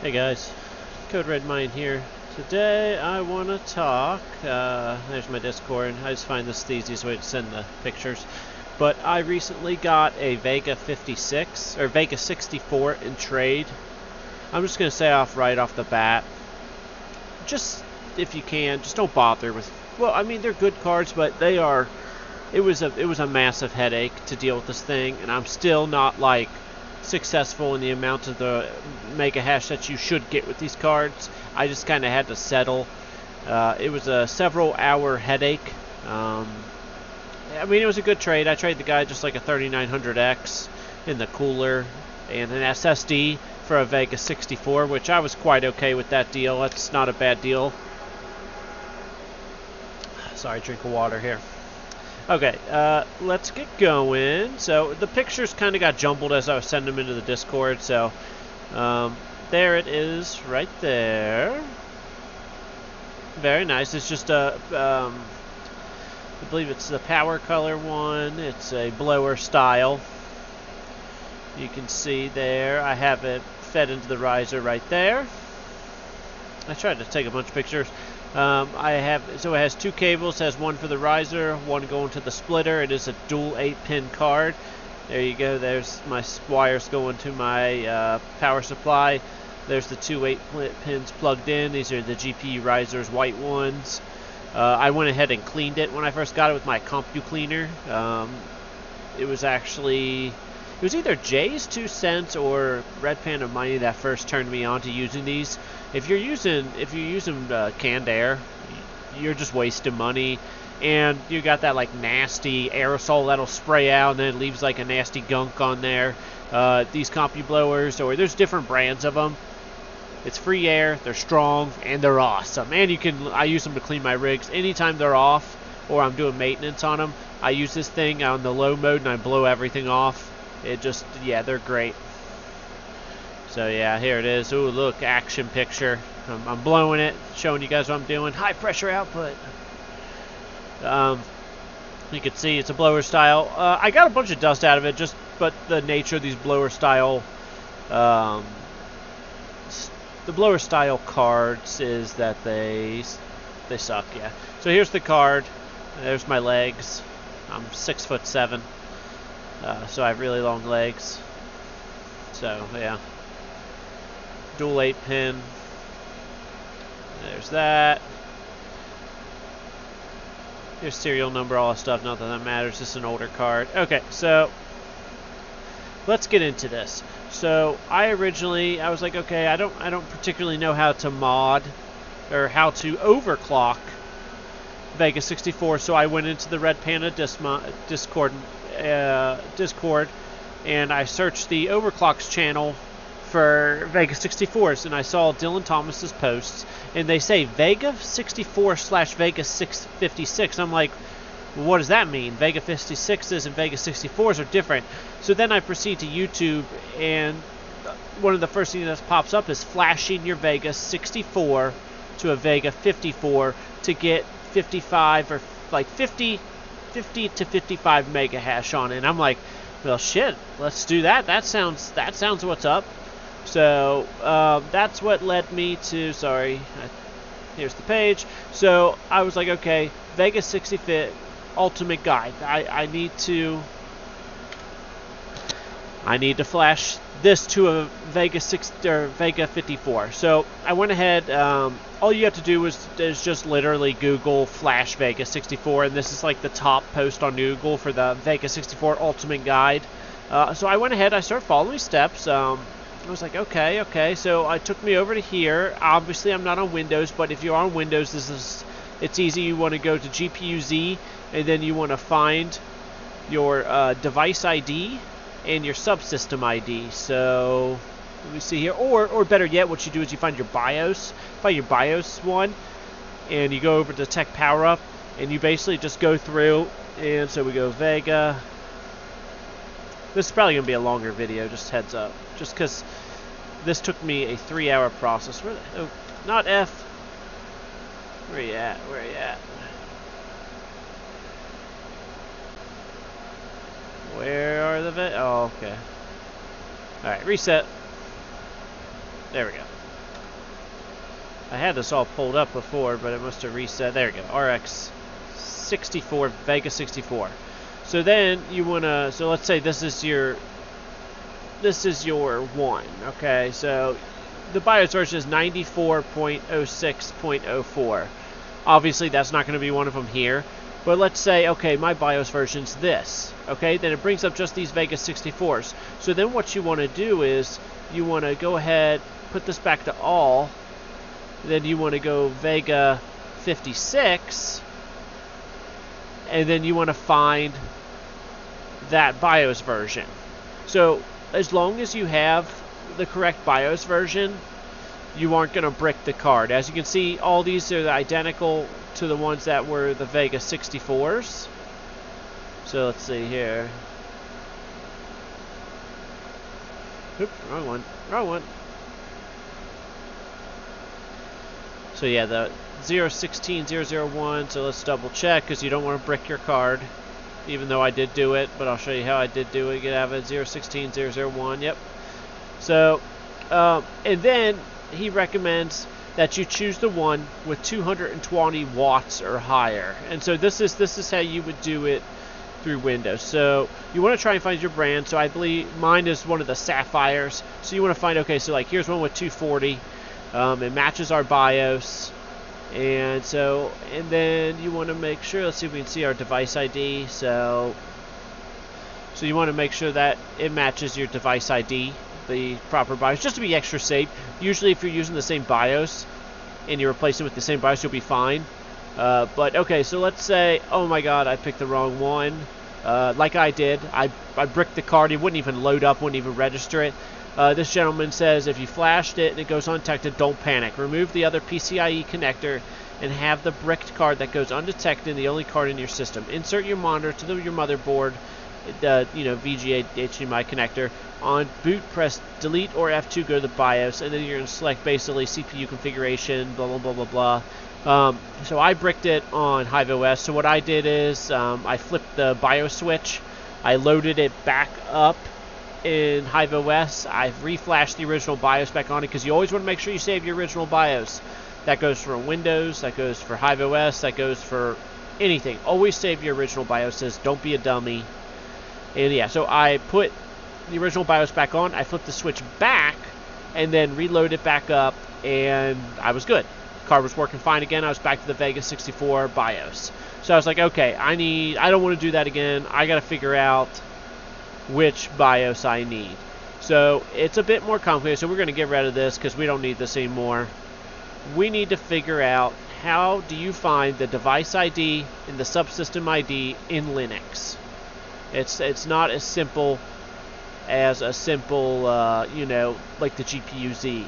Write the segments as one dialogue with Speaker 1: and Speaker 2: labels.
Speaker 1: Hey guys, Code Red Mind here. Today I want to talk, there's my Discord. I just find this the easiest way to send the pictures. But I recently got a Vega 56, or Vega 64 in trade. I'm just going to say right off the bat, just if you can, just don't bother with, well, I mean, they're good cards, but they are, it was a massive headache to deal with this thing, and I'm still not, like, successful in the amount of the mega hash that you should get with these cards. I just kind of had to settle. It was a several hour headache. I mean, it was a good trade. I traded the guy just like a 3900X in the cooler and an SSD for a Vega 64, which I was quite okay with that deal. That's not a bad deal. Sorry, drink of water here. Okay, let's get going. So the pictures kind of got jumbled as I was sending them into the Discord. So there it is, right there. Very nice. It's just a, I believe it's the power color one. It's a blower style. You can see there. I have it fed into the riser right there. I tried to take a bunch of pictures. So it has two cables, has one for the riser, one going to the splitter. It is a dual 8-pin card. There you go, there's my wires going to my power supply. There's the two 8-pins plugged in. These are the GPU risers, white ones. I went ahead and cleaned it when I first got it with my CompuCleaner. It was either Jay's 2 cents or Red Panda Money that first turned me on to using these. If you're using canned air, you're just wasting money, and you got that like nasty aerosol that'll spray out and then it leaves like a nasty gunk on there. These compu blowers, or there's different brands of them. It's free air, they're strong, and they're awesome. And I use them to clean my rigs anytime they're off or I'm doing maintenance on them. I use this thing on the low mode and I blow everything off. Yeah, they're great. So yeah, here it is. Ooh, look, action picture. I'm blowing it, showing you guys what I'm doing. High pressure output. You can see it's a blower style. I got a bunch of dust out of it, but the nature of these blower style, the blower style cards is that they suck. Yeah. So here's the card. There's my legs. I'm 6'7". So I have really long legs. So yeah. Dual 8-pin. There's that. Here's serial number, all that stuff. Not that that matters. This is an older card. Okay, so let's get into this. So I was like, okay, I don't particularly know how to mod or how to overclock Vega 64. So I went into the Red Panda Discord, and I searched the overclocks channel for Vega 64s, and I saw Dylan Thomas's posts, and they say Vega 64/Vega 656. I'm like, well, what does that mean? Vega 56s and Vega 64s are different. So then I proceed to YouTube, and one of the first things that pops up is flashing your Vega 64 to a Vega 54 to get 55 or like 50 to 55 mega hash on it. And I'm like, well, shit, let's do that. That sounds what's up. So that's what led me to, here's the page. So I was like, okay, Vega 65 Ultimate Guide. I need to flash this to a Vega 60 or Vega 54. So I went ahead. All you have to do is just literally Google flash Vega 64, and this is like the top post on Google for the Vega 64 Ultimate Guide. So I went ahead. I started following steps. I was like, okay. So it took me over to here. Obviously, I'm not on Windows, but if you're on Windows, it's easy. You want to go to GPU-Z, and then you want to find your device ID and your subsystem ID. So let me see here. Or better yet, what you do is you find your BIOS. Find your BIOS one, and you go over to Tech Power Up, and you basically just go through. And so we go Vega. This is probably going to be a longer video, just heads up. Just because this took me a 3-hour process. Oh, not F. Where you at? Where are the Oh, okay. Alright, reset. There we go. I had this all pulled up before, but it must have reset. There we go. RX64 Vega 64. So then you wanna. So let's say this is your one. Okay, so the BIOS version is 94.06.04. Obviously, that's not going to be one of them here. But let's say, okay, my BIOS version's this. Okay, then it brings up just these Vega 64s. So then what you want to do is you want to go ahead, put this back to all. Then you want to go Vega 56. And then you want to find that BIOS version. So as long as you have the correct BIOS version, you aren't going to brick the card. As you can see, all these are identical to the ones that were the Vega 64s. So let's see here. Oops, wrong one. Wrong one. So yeah, the 016001. So let's double check because you don't want to brick your card. Even though I did do it, but I'll show you how I did do it. Get out of it. 016001. Yep. So, and then he recommends that you choose the one with 220 watts or higher. And so this is how you would do it through Windows. So you want to try and find your brand. So I believe mine is one of the Sapphires. So you want to find, okay, so like here's one with 240. It matches our BIOS. And then you want to make sure, let's see if we can see our device ID. So you want to make sure that it matches your device ID, the proper BIOS, just to be extra safe. Usually if you're using the same BIOS and you replace it with the same BIOS, you'll be fine. But okay, so let's say, oh my god, I picked the wrong one. Like I did, I bricked the card. It wouldn't even load up, wouldn't even register it. This gentleman says if you flashed it and it goes undetected, don't panic. Remove the other PCIe connector and have the bricked card that goes undetected, the only card in your system. Insert your monitor to your motherboard, VGA HDMI connector. On boot, press delete or F2, go to the BIOS, and then you're going to select basically CPU configuration, blah, blah, blah, blah, blah. So I bricked it on HiveOS. So what I did is I flipped the BIOS switch. I loaded it back up in HiveOS. I've reflashed the original BIOS back on it because you always want to make sure you save your original BIOS. That goes for Windows, that goes for HiveOS, that goes for anything. Always save your original BIOSes. Don't be a dummy. And yeah, so I put the original BIOS back on. I flipped the switch back and then reload it back up, and I was good. Card was working fine again. I was back to the Vega 64 BIOS. So I was like, okay, I don't want to do that again. I got to figure out which BIOS I need. So it's a bit more complicated, so we're going to get rid of this because we don't need this anymore. We need to figure out how do you find the device ID and the subsystem ID in Linux. It's not as simple as a simple, like the GPU-Z.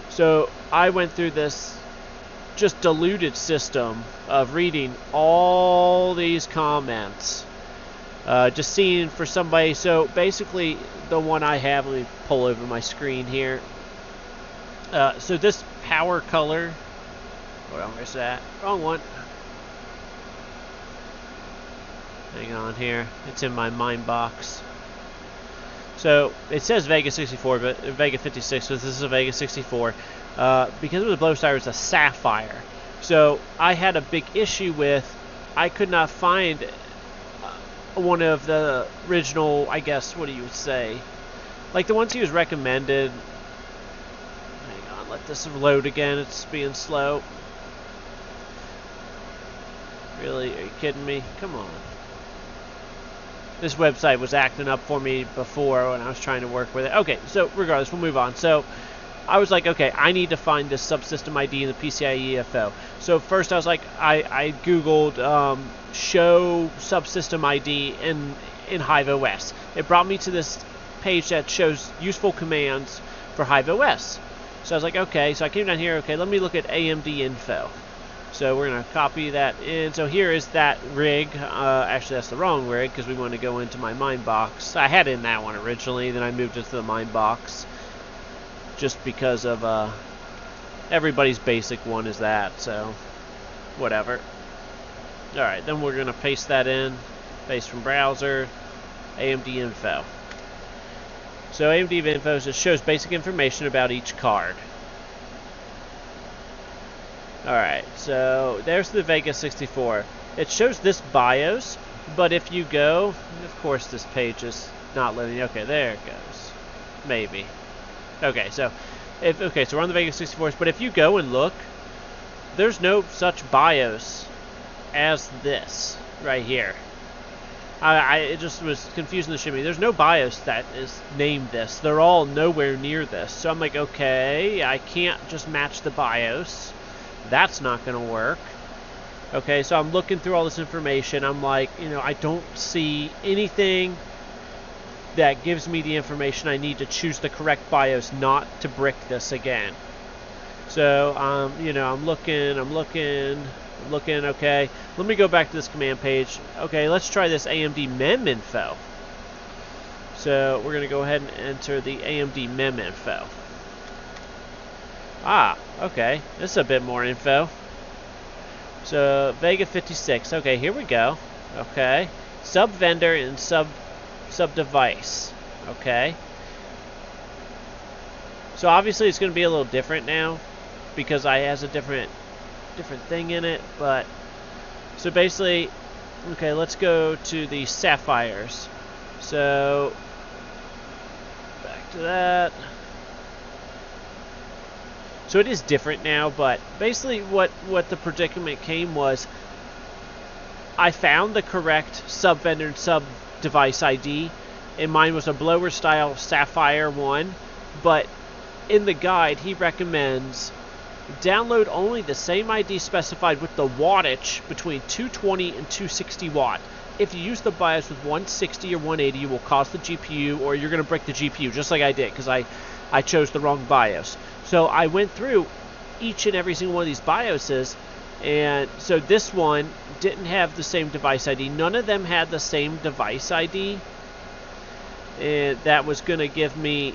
Speaker 1: So I went through this just diluted system of reading all these comments. Just seeing for somebody. So basically the one I have, let me pull over my screen here. So this power color, hold on, where's that? Wrong one. Hang on here, it's in my mind box. So it says Vega 64, but Vega 56, so this is a Vega 64. Because it was a blow star, it was a Sapphire. So I had a big issue with, I could not find one of the original, I guess, what do you would say? Like the ones he was recommended. Hang on, let this load again, it's being slow. Really, are you kidding me? Come on. This website was acting up for me before when I was trying to work with it. Okay, so regardless, we'll move on. So I was like, okay, I need to find this subsystem ID in the PCIe EFO. So first I was like, I Googled show subsystem ID in HiveOS. It brought me to this page that shows useful commands for HiveOS. So I was like, okay, so I came down here, okay, let me look at AMD info. So we're going to copy that in. So here is that rig. Actually, that's the wrong rig because we want to go into my mine box. I had it in that one originally, then I moved it to the mine box just because of everybody's basic one is that, so whatever. Alright, then we're going to paste that in. Paste from browser, AMD info. So AMD info just shows basic information about each card. Alright, so there's the Vega 64. It shows this BIOS, but if you go, of course this page is not loading. Okay, there it goes. Maybe. Okay, so so we're on the Vega 64s, but if you go and look, there's no such BIOS as this right here. It just was confusing the shimmy. There's no BIOS that is named this. They're all nowhere near this. So I'm like, okay, I can't just match the BIOS. That's not going to work. Okay, so I'm looking through all this information. I'm like, I don't see anything that gives me the information I need to choose the correct BIOS not to brick this again. So, I'm looking, okay. Let me go back to this command page. Okay, let's try this AMD mem info. So, we're going to go ahead and enter the AMD mem info. Ah, okay. This is a bit more info. So, Vega 56. Okay, here we go. Okay. Sub vendor and sub device. Okay. So, obviously, it's going to be a little different now because it has a different thing in it. But, so basically, okay, let's go to the sapphires. So, back to that. So it is different now, but basically what the predicament came was I found the correct sub-vendor and sub-device ID, and mine was a blower-style Sapphire 1, but in the guide he recommends download only the same ID specified with the wattage between 220 and 260 watt. If you use the BIOS with 160 or 180, you will cause the GPU, or you're going to break the GPU, just like I did, because I chose the wrong BIOS. So I went through each and every single one of these BIOSes, and so this one didn't have the same device ID. None of them had the same device ID, and that was going to give me,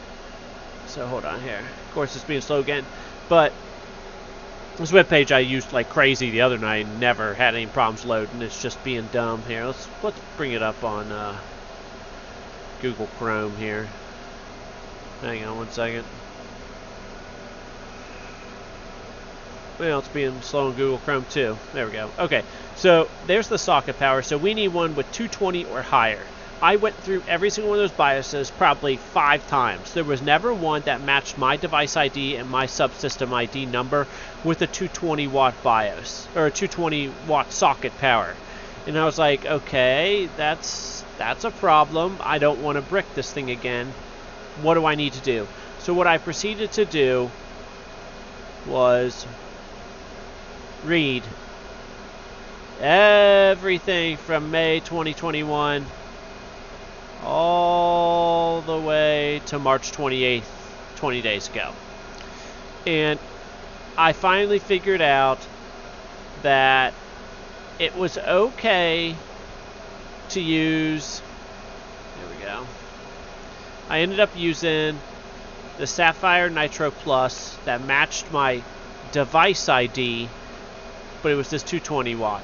Speaker 1: so hold on here. Of course, it's being slow again, but this webpage I used like crazy the other night and never had any problems loading. It's just being dumb here. Let's bring it up on Google Chrome here. Hang on one second. Well, it's being slow in Google Chrome too. There we go. Okay, so there's the socket power. So we need one with 220 or higher. I went through every single one of those BIOSes probably 5 times. There was never one that matched my device ID and my subsystem ID number with a 220 watt BIOS, or a 220 watt socket power. And I was like, okay, that's a problem. I don't want to brick this thing again. What do I need to do? So what I proceeded to do was read everything from May 2021 all the way to March 28th, 20 days ago. And I finally figured out that it was okay to use, there we go, I ended up using the Sapphire Nitro Plus that matched my device ID, but it was this 220 watt.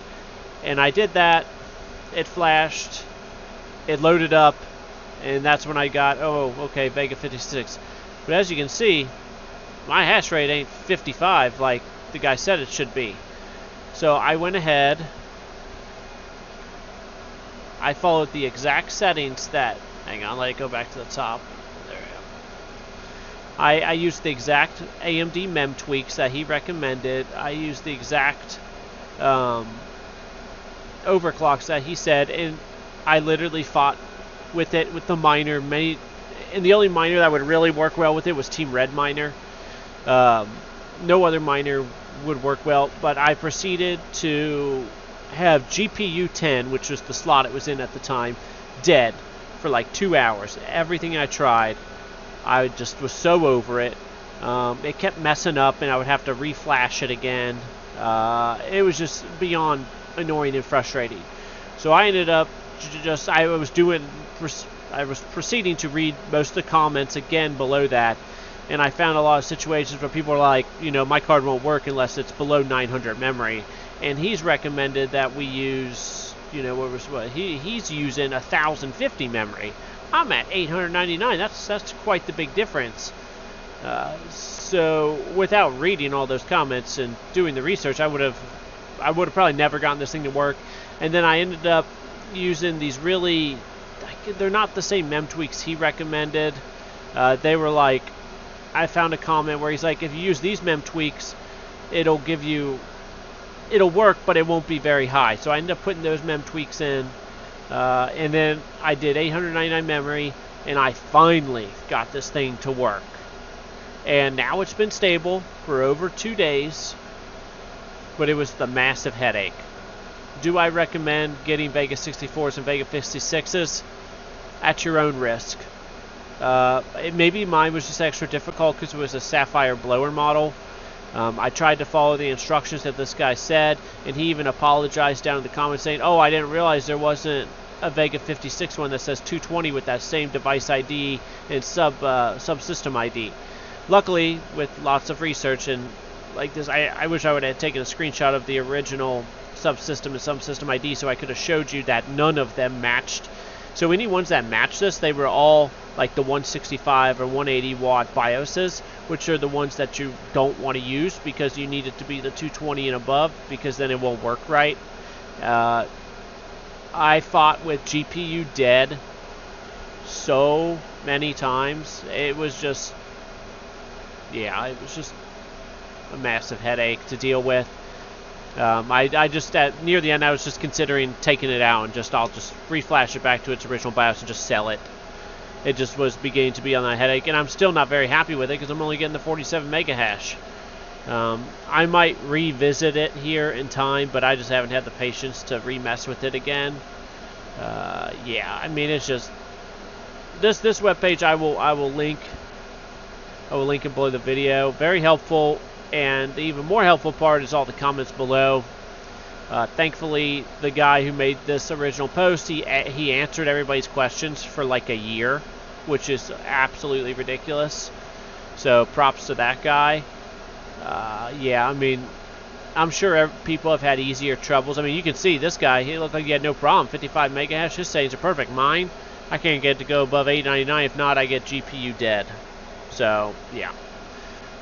Speaker 1: And I did that, it flashed, it loaded up, and that's when I got, oh, okay, Vega 56. But as you can see, my hash rate ain't 55 like the guy said it should be. So I went ahead, I followed the exact settings that, hang on, let it go back to the top. There we go. I used the exact AMD mem tweaks that he recommended. I used the exact overclocks that he said, and I literally fought with it with the miner. And the only miner that would really work well with it was Team Red miner. No other miner would work well, but I proceeded to have GPU 10, which was the slot it was in at the time, dead for like 2 hours. Everything I tried, I just was so over it. It kept messing up, and I would have to reflash it again. It was just beyond annoying and frustrating. So I ended up I was proceeding to read most of the comments again below that, and I found a lot of situations where people are like, my card won't work unless it's below 900 memory, and he's recommended that we use, he's using 1050 memory. I'm at 899. That's quite the big difference. So without reading all those comments and doing the research, I would have probably never gotten this thing to work. And then I ended up using these really, they're not the same mem tweaks he recommended. They were like, I found a comment where he's like, if you use these mem tweaks, it'll work, but it won't be very high. So I ended up putting those mem tweaks in, and then I did 899 memory, and I finally got this thing to work. And now it's been stable for over 2 days, but it was the massive headache. Do I recommend getting Vega 64s and Vega 56s? At your own risk. Maybe mine was just extra difficult because it was a Sapphire blower model. I tried to follow the instructions that this guy said, and he even apologized down in the comments saying, oh, I didn't realize there wasn't a Vega 56 one that says 220 with that same device ID and subsystem ID. Luckily, with lots of research and like this, I wish I would have taken a screenshot of the original subsystem and subsystem ID so I could have showed you that none of them matched. So any ones that matched this, they were all like the 165 or 180 watt BIOSes, which are the ones that you don't want to use because you need it to be the 220 and above, because then it won't work right. I fought with GPU dead so many times. It was just, yeah, it was just a massive headache to deal with. I just, near the end, I was just considering taking it out and I'll just reflash it back to its original BIOS and just sell it. It just was beginning to be on that headache, and I'm still not very happy with it because I'm only getting the 47 mega hash. I might revisit it here in time, but I just haven't had the patience to remess with it again. Yeah, I mean, it's just this webpage I will link it below the video. Very helpful, and the even more helpful part is all the comments below. Thankfully, the guy who made this original post, he answered everybody's questions for like a year, which is absolutely ridiculous. So props to that guy. Yeah, I mean, I'm sure people have had easier troubles. I mean, you can see this guy, he looked like he had no problem. 55 mega hash, his settings are perfect. Mine, I can't get it to go above 899. If not, I get GPU dead. So, yeah.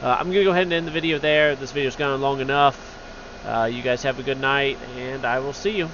Speaker 1: I'm going to go ahead and end the video there. This video's gone long enough. You guys have a good night, and I will see you.